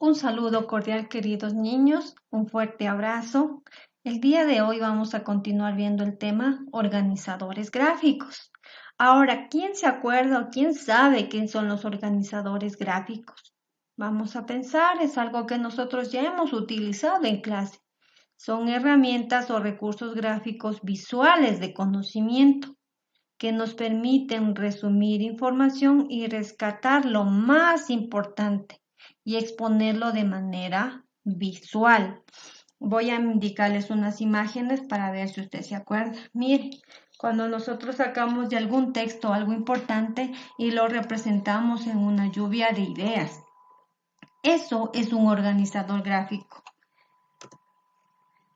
Un saludo cordial, queridos niños, un fuerte abrazo. El día de hoy vamos a continuar viendo el tema organizadores gráficos. Ahora, ¿quién se acuerda o quién sabe qué son los organizadores gráficos? Vamos a pensar, es algo que nosotros ya hemos utilizado en clase. Son herramientas o recursos gráficos visuales de conocimiento que nos permiten resumir información y rescatar lo más importante y exponerlo de manera visual. Voy a indicarles unas imágenes para ver si usted se acuerda. Mire, cuando nosotros sacamos de algún texto algo importante y lo representamos en una lluvia de ideas, eso es un organizador gráfico.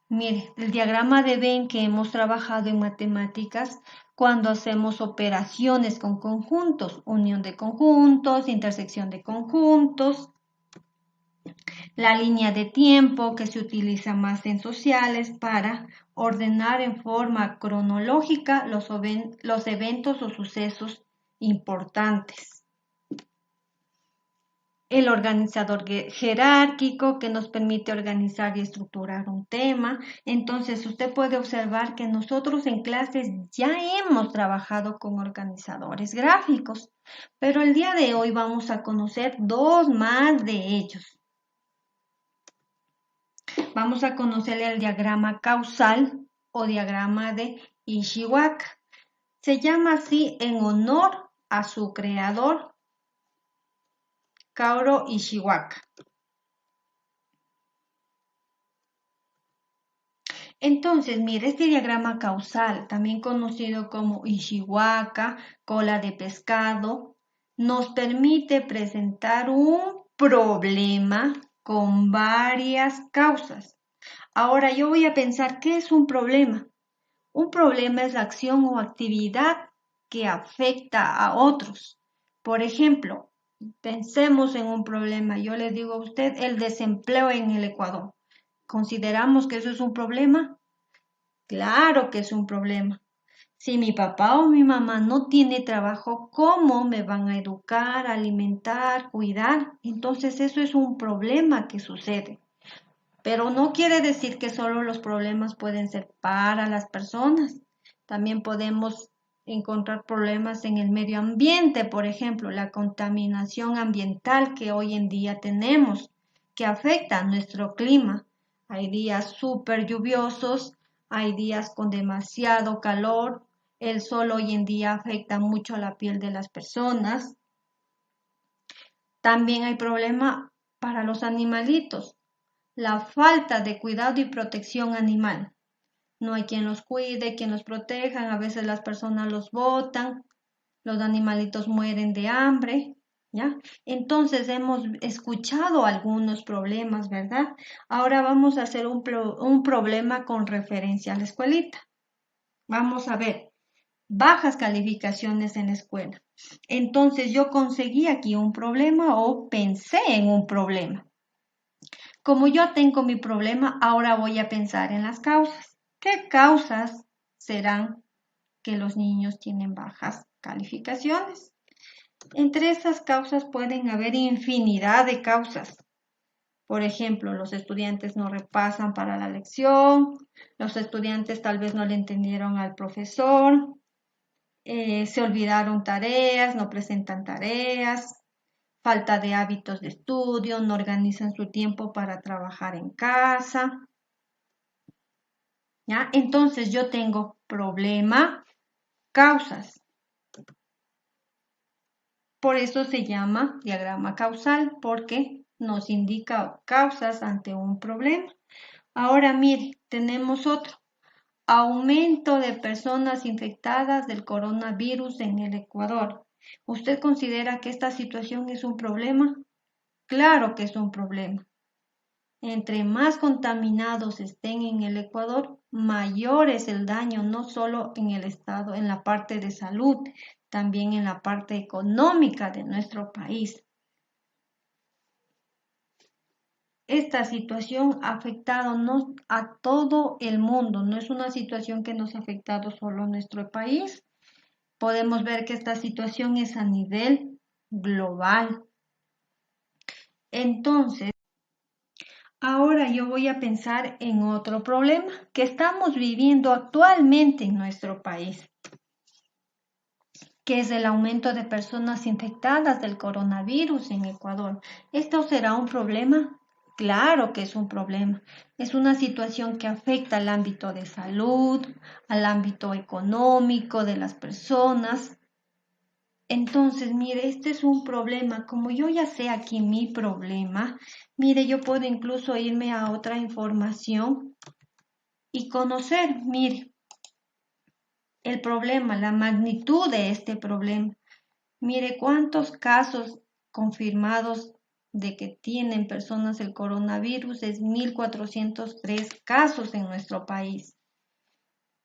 Mire, el diagrama de Venn que hemos trabajado en matemáticas cuando hacemos operaciones con conjuntos, unión de conjuntos, intersección de conjuntos, la línea de tiempo que se utiliza más en sociales para ordenar en forma cronológica los eventos o sucesos importantes. El organizador jerárquico que nos permite organizar y estructurar un tema. Entonces, usted puede observar que nosotros en clases ya hemos trabajado con organizadores gráficos, pero el día de hoy vamos a conocer dos más de ellos. Vamos a conocer el diagrama causal o diagrama de Ishiwaka. Se llama así en honor a su creador, Kaoru Ishiwaka. Entonces, mire, este diagrama causal, también conocido como Ishiwaka, cola de pescado, nos permite presentar un problema con varias causas. Ahora yo voy a pensar, ¿qué es un problema? Un problema es la acción o actividad que afecta a otros. Por ejemplo, pensemos en un problema. Yo le digo a usted el desempleo en el Ecuador. ¿Consideramos que eso es un problema? Claro que es un problema. Si mi papá o mi mamá no tiene trabajo, ¿cómo me van a educar, alimentar, cuidar? Entonces eso es un problema que sucede. Pero no quiere decir que solo los problemas pueden ser para las personas. También podemos encontrar problemas en el medio ambiente, por ejemplo, la contaminación ambiental que hoy en día tenemos, que afecta a nuestro clima. Hay días súper lluviosos, hay días con demasiado calor, el sol hoy en día afecta mucho a la piel de las personas. También hay problema para los animalitos, la falta de cuidado y protección animal. No hay quien los cuide, quien los proteja, a veces las personas los botan, los animalitos mueren de hambre, ¿ya? Entonces hemos escuchado algunos problemas, ¿verdad? Ahora vamos a hacer un problema con referencia a la escuelita. Vamos a ver, bajas calificaciones en la escuela. Entonces yo conseguí aquí un problema o pensé en un problema. Como yo tengo mi problema, ahora voy a pensar en las causas. ¿Qué causas serán que los niños tienen bajas calificaciones? Entre esas causas pueden haber infinidad de causas. Por ejemplo, los estudiantes no repasan para la lección, los estudiantes tal vez no le entendieron al profesor, se olvidaron tareas, no presentan tareas, falta de hábitos de estudio, no organizan su tiempo para trabajar en casa. ¿Ya? Entonces yo tengo problema, causas. Por eso se llama diagrama causal, porque nos indica causas ante un problema. Ahora mire, tenemos otro. Aumento de personas infectadas del coronavirus en el Ecuador. ¿Usted considera que esta situación es un problema? Claro que es un problema. Entre más contaminados estén en el Ecuador, mayor es el daño, no solo en el estado, en la parte de salud, también en la parte económica de nuestro país. Esta situación ha afectado a todo el mundo, no es una situación que nos ha afectado solo a nuestro país. Podemos ver que esta situación es a nivel global. Entonces, ahora yo voy a pensar en otro problema que estamos viviendo actualmente en nuestro país, que es el aumento de personas infectadas del coronavirus en Ecuador. ¿Esto será un problema? Claro que es un problema. Es una situación que afecta al ámbito de salud, al ámbito económico de las personas. Entonces, mire, este es un problema. Como yo ya sé aquí mi problema, mire, yo puedo incluso irme a otra información y conocer, mire, el problema, la magnitud de este problema. Mire cuántos casos confirmados de que tienen personas el coronavirus es 1.403 casos en nuestro país.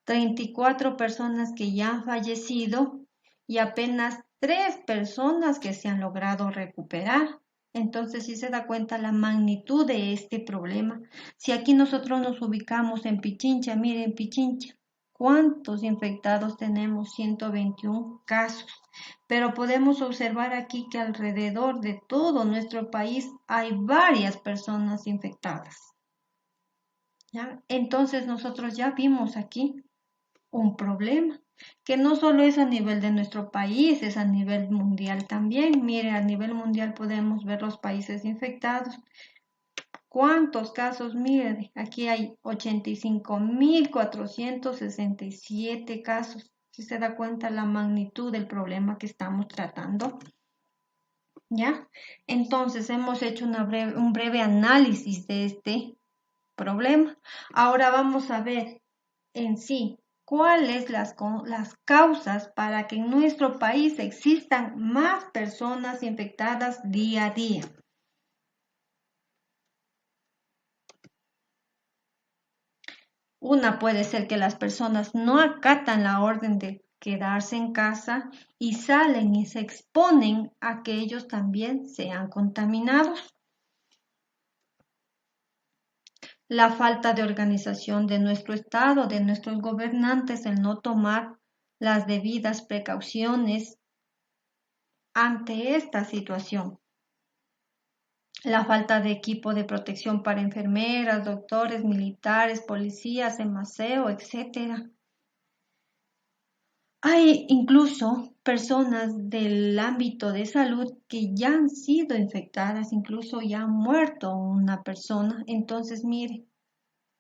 34 personas que ya han fallecido y apenas 3 personas que se han logrado recuperar. Entonces, si se da cuenta la magnitud de este problema. Si aquí nosotros nos ubicamos en Pichincha, miren Pichincha, ¿cuántos infectados tenemos? 121 casos. Pero podemos observar aquí que alrededor de todo nuestro país hay varias personas infectadas. ¿Ya? Entonces, nosotros ya vimos aquí un problema, que no solo es a nivel de nuestro país, es a nivel mundial también. Mire, a nivel mundial podemos ver los países infectados. ¿Cuántos casos? Mire, aquí hay 85.467 casos. Si se da cuenta la magnitud del problema que estamos tratando. ¿Ya? Entonces hemos hecho un breve análisis de este problema. Ahora vamos a ver en sí cuáles las causas para que en nuestro país existan más personas infectadas día a día. Una puede ser que las personas no acatan la orden de quedarse en casa y salen y se exponen a que ellos también sean contaminados. La falta de organización de nuestro Estado, de nuestros gobernantes, el no tomar las debidas precauciones ante esta situación. La falta de equipo de protección para enfermeras, doctores, militares, policías, emaseo, etc. Hay incluso personas del ámbito de salud que ya han sido infectadas, incluso ya ha muerto una persona. Entonces, mire,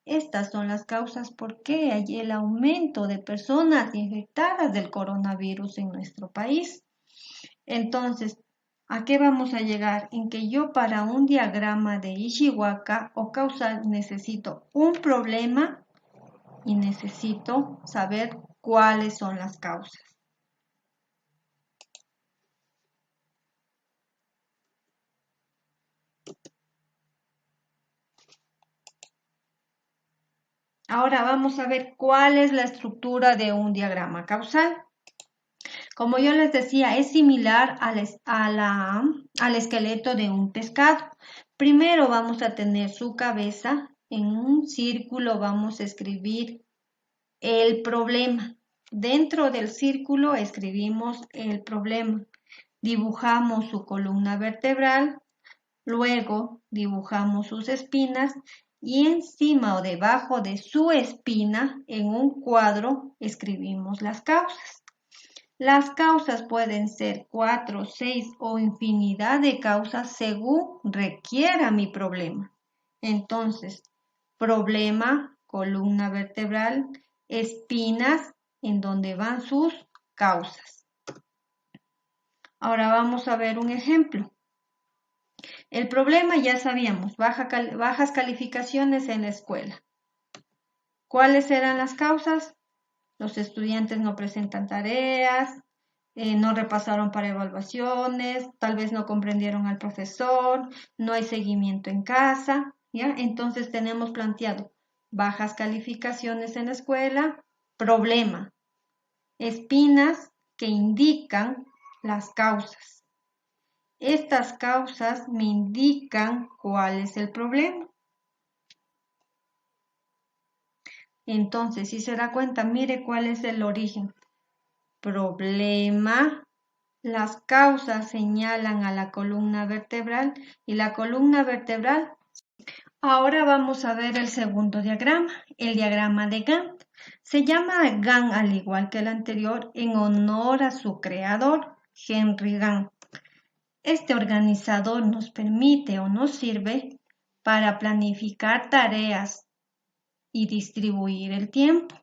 estas son las causas por qué hay el aumento de personas infectadas del coronavirus en nuestro país. Entonces, ¿a qué vamos a llegar? En que yo para un diagrama de Ishikawa o causal necesito un problema y necesito saber cuáles son las causas. Ahora vamos a ver cuál es la estructura de un diagrama causal. Como yo les decía, es similar al esqueleto de un pescado. Primero vamos a tener su cabeza. En un círculo vamos a escribir el problema. Dentro del círculo escribimos el problema. Dibujamos su columna vertebral. Luego dibujamos sus espinas y encima o debajo de su espina, en un cuadro, escribimos las causas. Las causas pueden ser 4, 6 o infinidad de causas según requiera mi problema. Entonces, problema, columna vertebral, espinas, en donde van sus causas. Ahora vamos a ver un ejemplo. El problema ya sabíamos, bajas calificaciones en la escuela. ¿Cuáles eran las causas? Los estudiantes no presentan tareas, no repasaron para evaluaciones, tal vez no comprendieron al profesor, no hay seguimiento en casa, ¿ya? Entonces tenemos planteado bajas calificaciones en la escuela, problema, espinas que indican las causas. Estas causas me indican cuál es el problema. Entonces, si se da cuenta, mire cuál es el origen. Problema. Las causas señalan a la columna vertebral y la columna vertebral Ahora vamos a ver el segundo diagrama, el diagrama de Gantt. Se llama Gantt al igual que el anterior en honor a su creador, Henry Gantt. Este organizador nos permite o nos sirve para planificar tareas y distribuir el tiempo.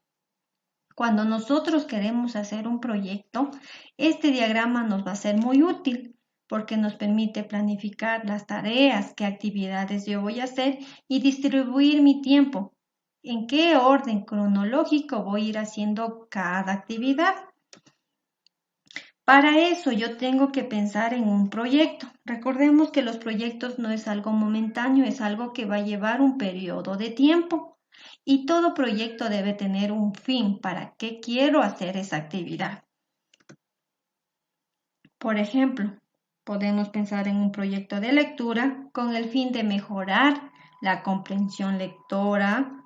Cuando nosotros queremos hacer un proyecto, este diagrama nos va a ser muy útil porque nos permite planificar las tareas, qué actividades yo voy a hacer y distribuir mi tiempo. En qué orden cronológico voy a ir haciendo cada actividad. Para eso yo tengo que pensar en un proyecto. Recordemos que los proyectos no es algo momentáneo, es algo que va a llevar un periodo de tiempo. Y todo proyecto debe tener un fin. ¿Para qué quiero hacer esa actividad? Por ejemplo, podemos pensar en un proyecto de lectura con el fin de mejorar la comprensión lectora,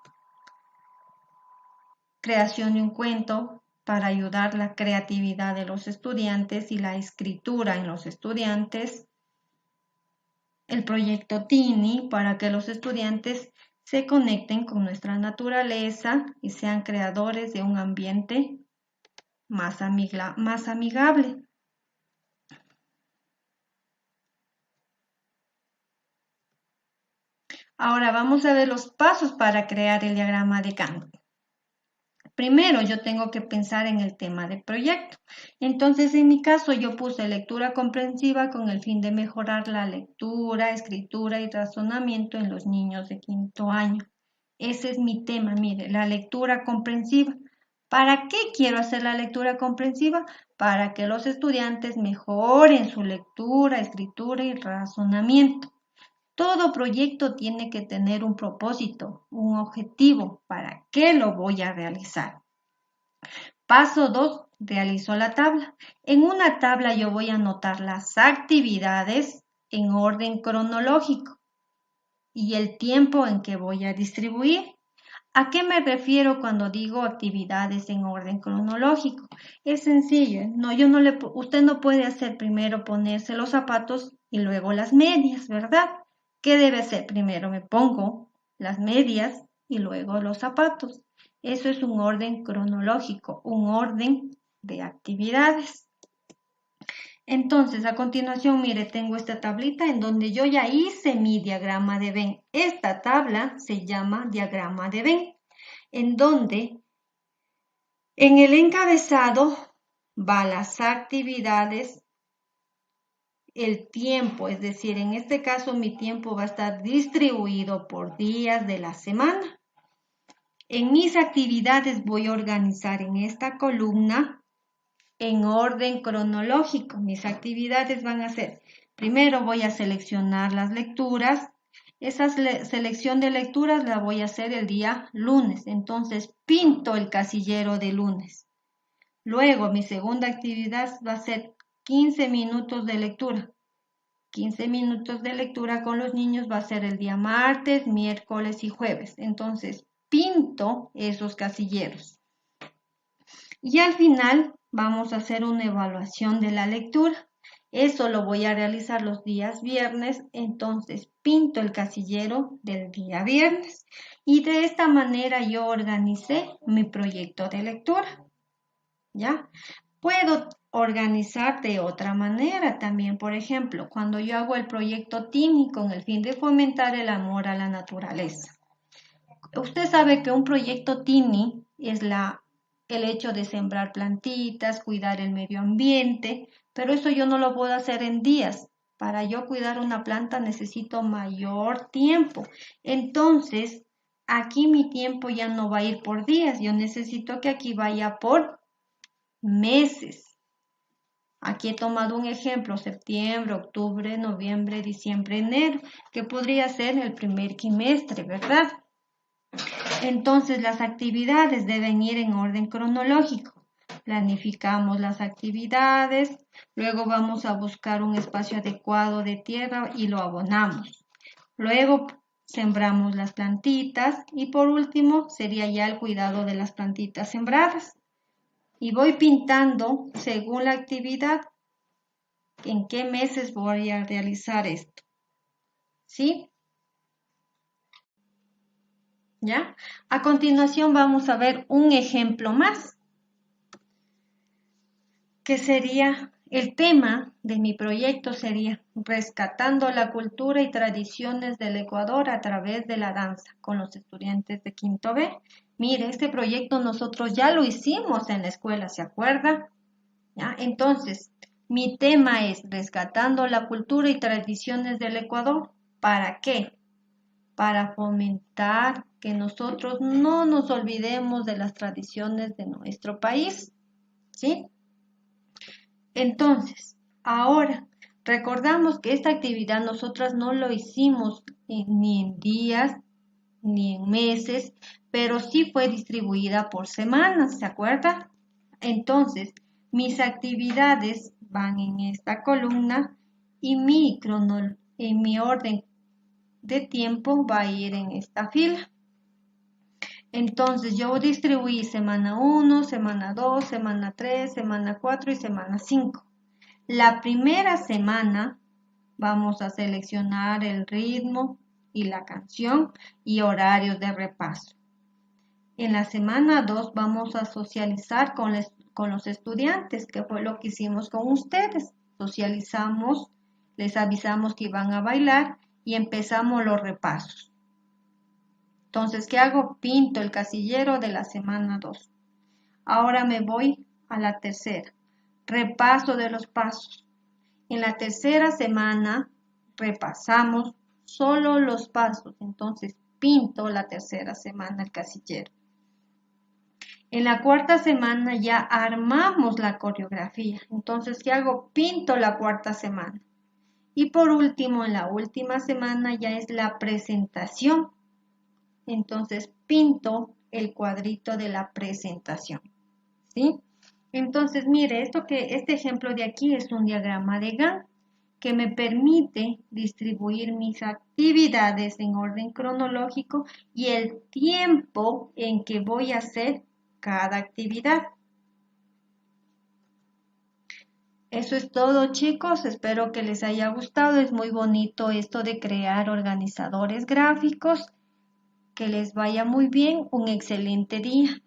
creación de un cuento para ayudar la creatividad de los estudiantes y la escritura en los estudiantes, el proyecto Tini para que los estudiantes se conecten con nuestra naturaleza y sean creadores de un ambiente más amigable. Ahora vamos a ver los pasos para crear el diagrama de Gantt. Primero yo tengo que pensar en el tema del proyecto. Entonces en mi caso yo puse lectura comprensiva con el fin de mejorar la lectura, escritura y razonamiento en los niños de 5º año. Ese es mi tema, mire, la lectura comprensiva. ¿Para qué quiero hacer la lectura comprensiva? Para que los estudiantes mejoren su lectura, escritura y razonamiento. Todo proyecto tiene que tener un propósito, un objetivo. ¿Para qué lo voy a realizar? Paso 2. Realizo la tabla. En una tabla yo voy a anotar las actividades en orden cronológico y el tiempo en que voy a distribuir. ¿A qué me refiero cuando digo actividades en orden cronológico? Es sencillo, usted no puede hacer primero ponerse los zapatos y luego las medias, ¿verdad? ¿Qué debe hacer? Primero me pongo las medias y luego los zapatos. Eso es un orden cronológico, un orden de actividades. Entonces, a continuación, mire, tengo esta tablita en donde yo ya hice mi diagrama de Venn. Esta tabla se llama diagrama de Venn, en donde en el encabezado va las actividades, el tiempo, es decir, en este caso mi tiempo va a estar distribuido por días de la semana. En mis actividades voy a organizar en esta columna en orden cronológico. Mis actividades van a ser, primero voy a seleccionar las lecturas. Esa selección de lecturas la voy a hacer el día lunes. Entonces pinto el casillero de lunes. Luego mi segunda actividad va a ser 15 minutos de lectura. 15 minutos de lectura con los niños va a ser el día martes, miércoles y jueves. Entonces pinto esos casilleros. Y al final vamos a hacer una evaluación de la lectura. Eso lo voy a realizar los días viernes, entonces pinto el casillero del día viernes. Y de esta manera yo organicé mi proyecto de lectura. ¿Ya? Puedo organizar de otra manera también, por ejemplo, cuando yo hago el proyecto Tini con el fin de fomentar el amor a la naturaleza. Usted sabe que un proyecto Tini es el hecho de sembrar plantitas, cuidar el medio ambiente, pero eso yo no lo puedo hacer en días. Para yo cuidar una planta necesito mayor tiempo. Entonces, aquí mi tiempo ya no va a ir por días, yo necesito que aquí vaya por meses. Aquí he tomado un ejemplo, septiembre, octubre, noviembre, diciembre, enero, que podría ser el primer quimestre, ¿verdad? Entonces las actividades deben ir en orden cronológico. Planificamos las actividades, luego vamos a buscar un espacio adecuado de tierra y lo abonamos. Luego sembramos las plantitas y por último sería ya el cuidado de las plantitas sembradas. Y voy pintando según la actividad en qué meses voy a realizar esto. ¿Sí? ¿Ya? A continuación vamos a ver un ejemplo más, que sería, el tema de mi proyecto sería rescatando la cultura y tradiciones del Ecuador a través de la danza con los estudiantes de quinto B. Mire, este proyecto nosotros ya lo hicimos en la escuela, ¿se acuerda? ¿Ya? Entonces, mi tema es rescatando la cultura y tradiciones del Ecuador. ¿Para qué? Para fomentar que nosotros no nos olvidemos de las tradiciones de nuestro país, ¿sí? Entonces, ahora, recordamos que esta actividad nosotras no lo hicimos ni en días ni en meses, pero sí fue distribuida por semanas, ¿se acuerda? Entonces, mis actividades van en esta columna y en mi orden de tiempo va a ir en esta fila. Entonces, yo distribuí semana 1, semana 2, semana 3, semana 4 y semana 5. La primera semana vamos a seleccionar el ritmo y la canción y horarios de repaso. En la semana 2 vamos a socializar con los estudiantes, que fue lo que hicimos con ustedes. Socializamos, les avisamos que iban a bailar y empezamos los repasos. Entonces, ¿qué hago? Pinto el casillero de la semana 2. Ahora me voy a la tercera. Repaso de los pasos. En la tercera semana repasamos solo los pasos. Entonces, pinto la tercera semana el casillero. En la cuarta semana ya armamos la coreografía. Entonces, ¿qué hago? Pinto la cuarta semana. Y por último, en la última semana ya es la presentación. Entonces, pinto el cuadrito de la presentación. ¿Sí? Entonces, mire, este ejemplo de aquí es un diagrama de Gantt que me permite distribuir mis actividades en orden cronológico y el tiempo en que voy a hacer cada actividad. Eso es todo, chicos. Espero que les haya gustado. Es muy bonito esto de crear organizadores gráficos. Que les vaya muy bien. Un excelente día.